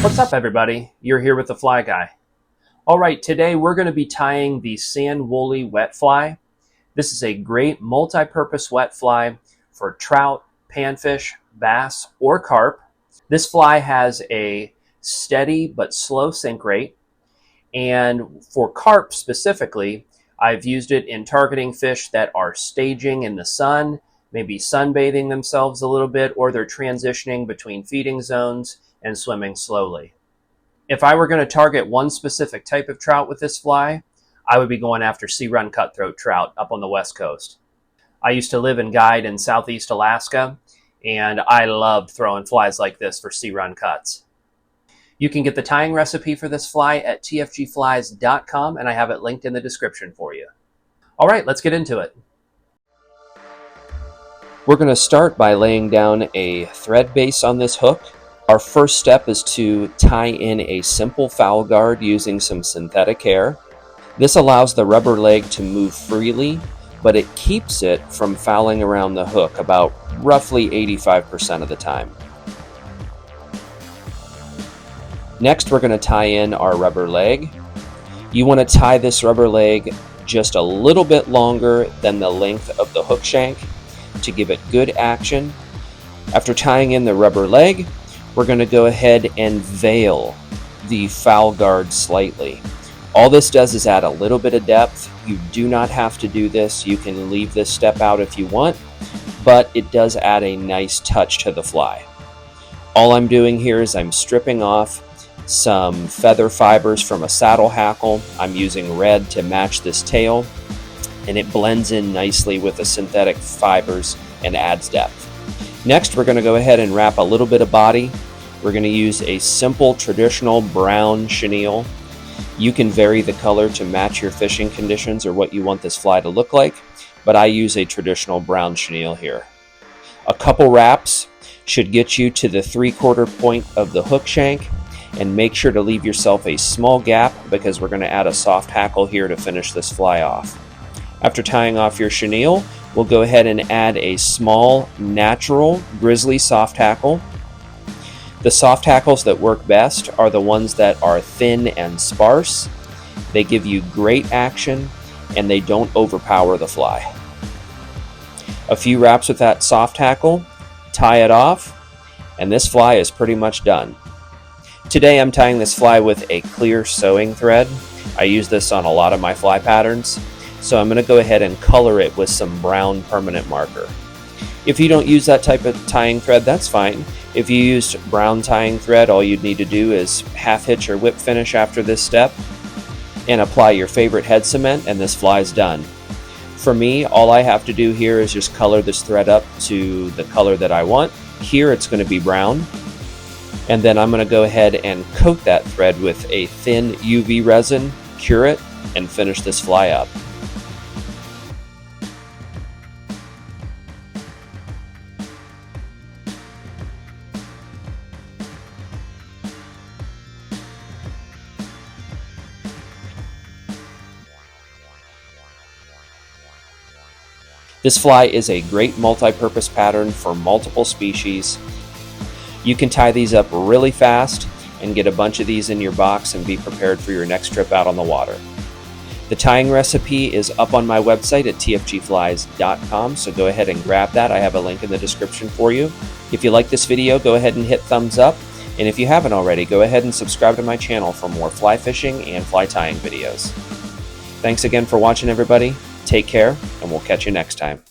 What's up, everybody? You're here with the Fly Guy. All right, today we're going to be tying the sand woolly wet fly. This is a great multi-purpose wet fly for trout, panfish, bass, or carp. This fly has a steady but slow sink rate, and for carp specifically, I've used it in targeting fish that are staging in the sun, maybe sunbathing themselves a little bit, or they're transitioning between feeding zones and swimming slowly. If I were going to target one specific type of trout with this fly, I would be going after sea run cutthroat trout up on the West Coast. I used to live and guide in Southeast Alaska, and I loved throwing flies like this for sea run cuts. You can get the tying recipe for this fly at tfgflies.com, and I have it linked in the description for you. All right, let's get into it. We're going to start by laying down a thread base on this hook. Our first step is to tie in a simple foul guard using some synthetic hair. This allows the rubber leg to move freely, but it keeps it from fouling around the hook about roughly 85% of the time. Next, we're going to tie in our rubber leg. You want to tie this rubber leg just a little bit longer than the length of the hook shank to give it good action. After tying in the rubber leg, we're going to go ahead and veil the foul guard slightly. All this does is add a little bit of depth. You do not have to do this. You can leave this step out if you want, but it does add a nice touch to the fly. All I'm doing here is I'm stripping off some feather fibers from a saddle hackle. I'm using red to match this tail, and it blends in nicely with the synthetic fibers and adds depth. Next, we're going to go ahead and wrap a little bit of body. We're going to use a simple traditional brown chenille. You can vary the color to match your fishing conditions or what you want this fly to look like, but I use a traditional brown chenille here. A couple wraps should get you to the 3/4 point of the hook shank, and make sure to leave yourself a small gap because we're going to add a soft hackle here to finish this fly off. After tying off your chenille, we'll go ahead and add a small natural grizzly soft hackle. The soft hackles that work best are the ones that are thin and sparse. They give you great action and they don't overpower the fly. A few wraps with that soft hackle, tie it off, and this fly is pretty much done. Today I'm tying this fly with a clear sewing thread. I use this on a lot of my fly patterns. So I'm going to go ahead and color it with some brown permanent marker. If you don't use that type of tying thread, that's fine. If you used brown tying thread, all you'd need to do is half hitch or whip finish after this step and apply your favorite head cement, and this fly is done. For me, all I have to do here is just color this thread up to the color that I want. Here it's going to be brown. And then I'm going to go ahead and coat that thread with a thin UV resin, cure it, and finish this fly up. This fly is a great multi-purpose pattern for multiple species. You can tie these up really fast and get a bunch of these in your box and be prepared for your next trip out on the water. The tying recipe is up on my website at tfgflies.com, so go ahead and grab that. I have a link in the description for you. If you like this video, go ahead and hit thumbs up. And if you haven't already, go ahead and subscribe to my channel for more fly fishing and fly tying videos. Thanks again for watching, everybody. Take care, and we'll catch you next time.